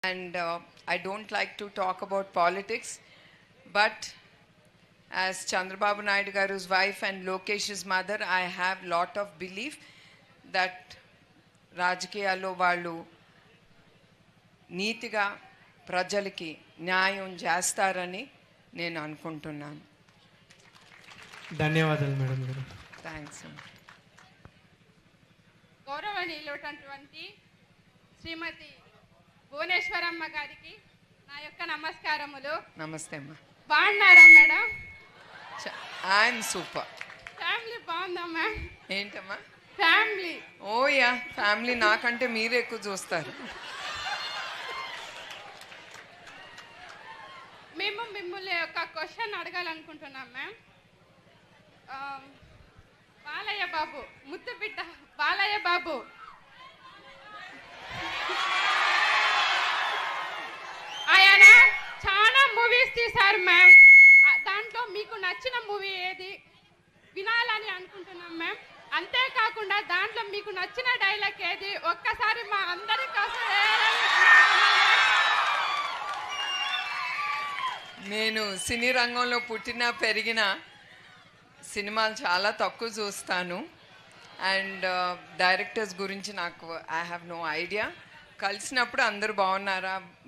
and I don't like to talk about politics, but as Chandrababu Naidu Garu's wife and Lokesh's mother, I have lot of belief that రాజకీయాల్లో వాళ్ళు నీతిగా ప్రజలకి న్యాయం చేస్తారని నేను అనుకుంటున్నాను. ధన్యవాదాలు మేడం గారు. థ్యాంక్స్. గౌరవనీయులైనటువంటి శ్రీమతి భువనేశ్వరమ్మ గారికి నా యొక్క నమస్కారములు. నమస్తే అమ్మా. బాగున్నారా మేడం? I'm super. ఫ్యామిలీ బాగుందా మ్యామ్? ఏంటమ్మా ఫ్యామిలీ? ఓ యా, ఫ్యామిలీ నాకంటే మీరు ఎక్కువ చూస్తారు. మేము మిమ్మల్ని ఒక క్వశ్చన్ అడగాలనుకుంటున్నాం మ్యామ్. బాలయ్య బాబు, ముద్దు బిడ్డ బాలయ్య బాబు ఆయన చాలా మూవీస్ తీశారు మ్యామ్. దాంట్లో మీకు నచ్చిన మూవీ ఏది వినాలని అనుకుంటున్నాం మ్యామ్. అంతేకాకుండా దాంట్లో మీకు నచ్చిన డైలాగ్ ఏది ఒక్కసారి మా అందరి కోసం. నేను సినీ రంగంలో పుట్టిన పెరిగిన సినిమాలు చాలా తక్కువ చూస్తాను అండ్ డైరెక్టర్స్ గురించి నాకు ఐ హ్యావ్ నో ఐడియా. కలిసినప్పుడు అందరూ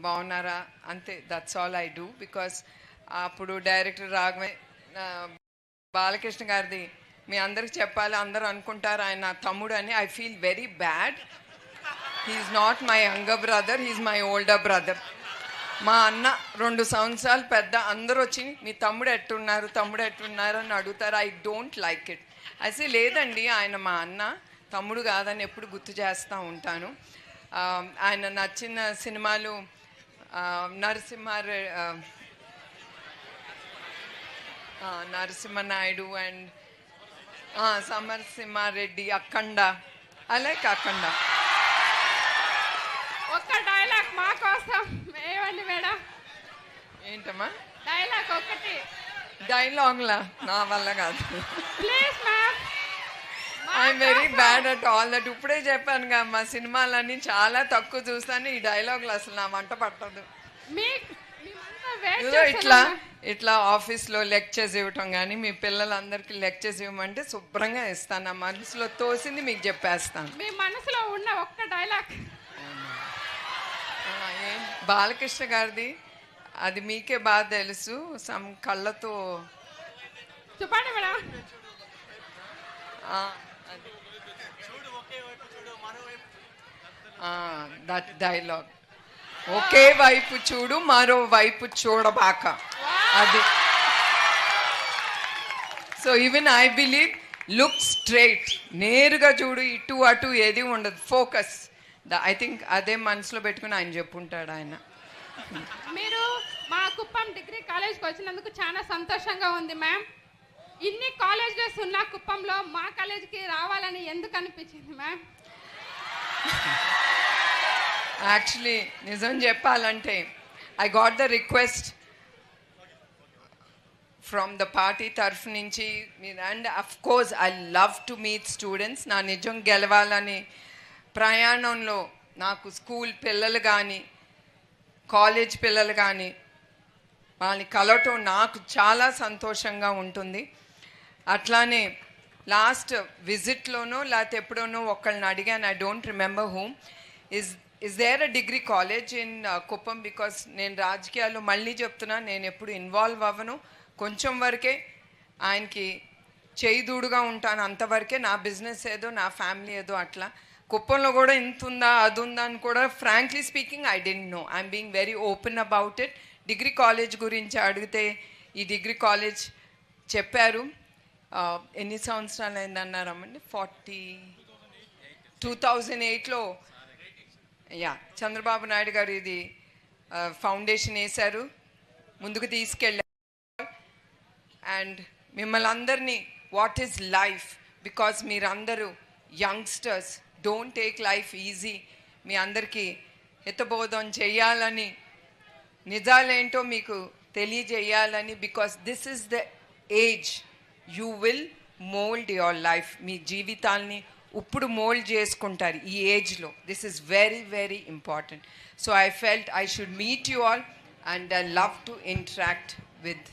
బాగున్నారా అంతే, that's all I do. Because అప్పుడు డైరెక్టర్ రాఘవే బాలకృష్ణ గారిది మీ అందరికి చెప్పాలి, అందరూ అనుకుంటారు ఆయన నా తమ్ముడు అని. I feel very bad. He's not my younger brother, he's my older brother. మా అన్న 2 సంవత్సరాలు పెద్ద. అందరూ వచ్చి మీ తమ్ముడు ఎట్టున్నారు అని అడుగుతారు. I don't like it. అయితే లేదండి, ఆయన మా అన్న, తమ్ముడు కాదని ఎప్పుడు గుర్తు చేస్తూ ఉంటాను. ఆయన నచ్చిన సినిమాలు Narasimha Naidu and Samarasimha Reddy, Akhanda. I like Akhanda. ఒక్క డైలాగ్ మా కోసం ఏమండి మేడం? ఏంటమ్మా డైలాగ్ ఒకటి? డైలాగ్లా నా వల్ల కాదు. Please ma'am. I'm very bad at all that. ఇప్పుడే చెప్పాను కదా, మా సినిమాలన్నీ చాలా తక్కువ చూస్తాను. ఈ డైలాగులు అసలు నా వంట పట్టదు. ఇట్లా ఆఫీస్లో లెక్చర్స్ ఇవ్వటం కానీ, మీ పిల్లలందరికీ లెక్చర్స్ ఇవ్వమంటే శుభ్రంగా ఇస్తాను. నా మనసులో తోసింది మీకు చెప్పేస్తాను. మీ మనసులో ఉన్న ఒక్క డైలాగ్? బాలకృష్ణ గారిది అది మీకే బాగా తెలుసు. సమ్ కళ్ళతో చెప్పండి మేడం. దట్ డైలాగ్, ఒకే వైపు చూడు మరో వైపు చూడబాక, అది. So even I believe look straight, నేరుగా చూడు, ఇటు అటు ఏది ఉండదు, ఫోకస్. ఐ థింక్ అదే మనసులో పెట్టుకుని ఆయన చెప్పుంటాడు ఆయన. మీరు మా కుప్పం డిగ్రీ కాలేజ్కి వచ్చినందుకు చాలా సంతోషంగా ఉంది మ్యామ్. ఇన్ని కాలేజెస్ ఉన్న కుప్పంలో మా కాలేజ్కి రావాలని ఎందుకు అనిపించింది మ్యామ్? యాక్చువల్లీ నిజం చెప్పాలంటే I got the request from the party తరఫు నుంచి. And of course I love to meet students. నా నిజం గెలవాలని ప్రయాణంలో నాకు స్కూల్ పిల్లలు కానీ కాలేజ్ పిల్లలు కానీ వాళ్ళని కలవటం నాకు చాలా సంతోషంగా ఉంటుంది. అట్లానే లాస్ట్ విజిట్లోనో లేకపోతే ఎప్పుడోనో ఒకళ్ళని అడిగాను, I don't remember whom, is there a degree college in Kuppam? Because నేను రాజకీయాల్లో మళ్ళీ చెప్తున్నా, నేను ఎప్పుడు ఇన్వాల్వ్ అవ్వను, కొంచెం వరకే ఆయనకి చేయిదూడుగా ఉంటాను, అంతవరకే. నా బిజినెస్ ఏదో, నా ఫ్యామిలీ ఏదో అట్లా. కుప్పంలో కూడా ఇంత ఉందా అది ఉందా అని కూడా frankly speaking I don't know. I'm being very open about it. Degree college గురించి అడిగితే ఈ డిగ్రీ కాలేజ్ చెప్పారు. ఎన్ని సంవత్సరాలు అయిందన్నారమ్మండి? 2008లో యా చంద్రబాబు నాయుడు గారు ఇది ఫౌండేషన్ వేశారు, ముందుకు తీసుకెళ్ళారు. అండ్ మిమ్మల్ని అందరినీ వాట్ ఈజ్ లైఫ్, బికాజ్ మీరందరూ youngsters, don't take life easy. మీ అందరికీ హితబోధం చేయాలని, నిజాలేంటో మీకు తెలియజేయాలని. Because this is the age you will mould your life. మీ జీవితాల్ని ఇప్పుడు మోల్డ్ చేసుకుంటారు ఈ ఏజ్లో. This is very very important. So I felt I should meet you all and I love to interact with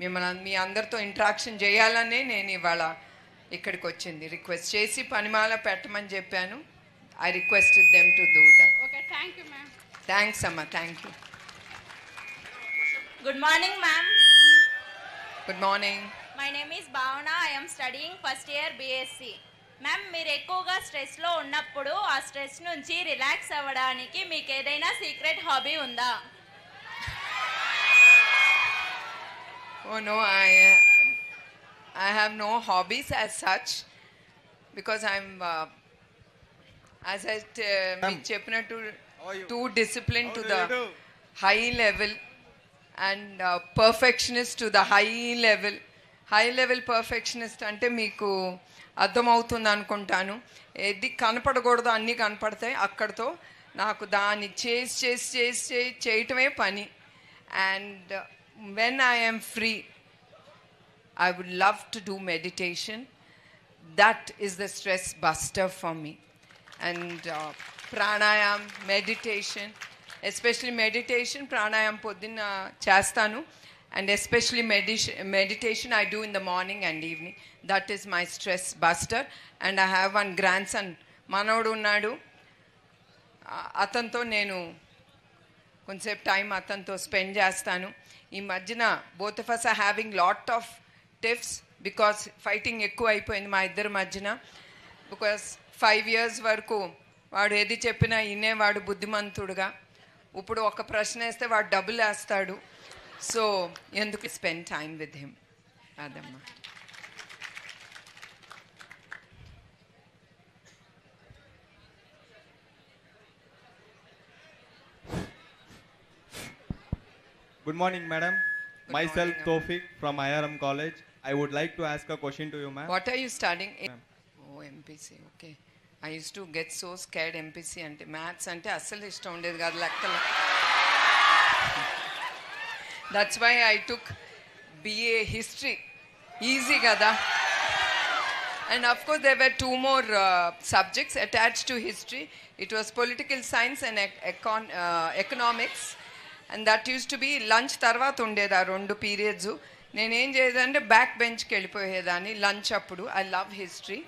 మిమ్మల్ని, మీ అందరితో ఇంటరాక్షన్ చేయాలనే నేను ఇవాళ ఇక్కడికి వచ్చింది. రిక్వెస్ట్ చేసి పనిమాల పెట్టమని చెప్పాను. I requested them to do that. Okay, thank you ma'am. Thanks అమ్మా, thank you. Good morning, ma'am. Good morning. My name is Bhavana. I am studying first year BSc. Ma'am, మీరు ఎక్కువగా స్ట్రెస్లో ఉన్నప్పుడు ఆ స్ట్రెస్ నుంచి రిలాక్స్ అవ్వడానికి మీకు ఏదైనా secret hobby ఉందా? Oh no, I have no hobbies as such because I'm as I చెప్పినట్టు too disciplined to the high level and perfectionist to the high level. High level perfectionist అంటే మీకు అర్థమవుతుంది అనుకుంటాను. ఏది కనపడకూడదు అన్నీ కనపడతాయి, అక్కడితో నాకు దాన్ని చేయటమే పని. And when I am free, I would love to do meditation. That is the stress buster for me. And pranayam, meditation, especially meditation, pranayam పొద్దున్న చేస్తాను. And especially meditation I do in the morning and evening. That is my stress buster. And I have one grandson, మనోడు ఉన్నాడు. అతనితో నేను కొంచెంసేపు time అతనితో spend చేస్తాను. ఈ మధ్యన both of us are having lot of tiffs because fighting ఎక్కువ అయిపోయింది మా ఇద్దరి మధ్యన. బికాస్ 5 years వరకు వాడు ఏది చెప్పినా వినేవాడు బుద్ధిమంతుడుగా. ఇప్పుడు ఒక ప్రశ్న వేస్తే వాడు డబ్బులు వేస్తాడు. సో ఎందుకు స్పెండ్ టైం విత్ హిమ్, అదమ్మా. Good morning, madam. Good Myself, morning, Tofik from IRM College. I would like to ask a question to you, ma'am. What are you studying? Ma'am. Oh, MPC, okay. I used to get so scared MPC అంటే maths అంటే అస్సలు ఇష్టం ఉండేది కాదు లెక్కలు. That's why I took BA history. Easy kada. And of course there were 2 more subjects attached to history. It was political science and economics. And that used to be lunch తర్వాత ఉండేది ఆ 2 periods. నేనేం చేసేదంటే back బెంచ్కి వెళ్ళిపోయేదాన్ని lunch అప్పుడు. I love history.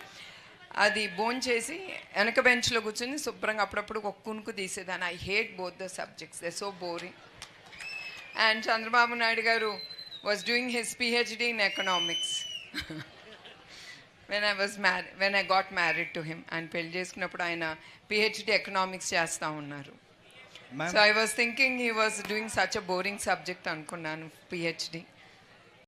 అది భోంచేసి వెనక బెంచ్లో కూర్చొని శుభ్రంగా అప్పుడప్పుడు ఒక కునుకు తీసేదాన్ని. I hate both the subjects, they so boring. And Chandrababu Naidu garu was doing his PhD in economics when I got married to him. And పెళ్లి చేసుకున్నప్పుడు ఆయన PhD economics చేస్తా ఉన్నారు. Ma'am. So I was thinking he was doing such a boring subject అనుకున్నాను PhD.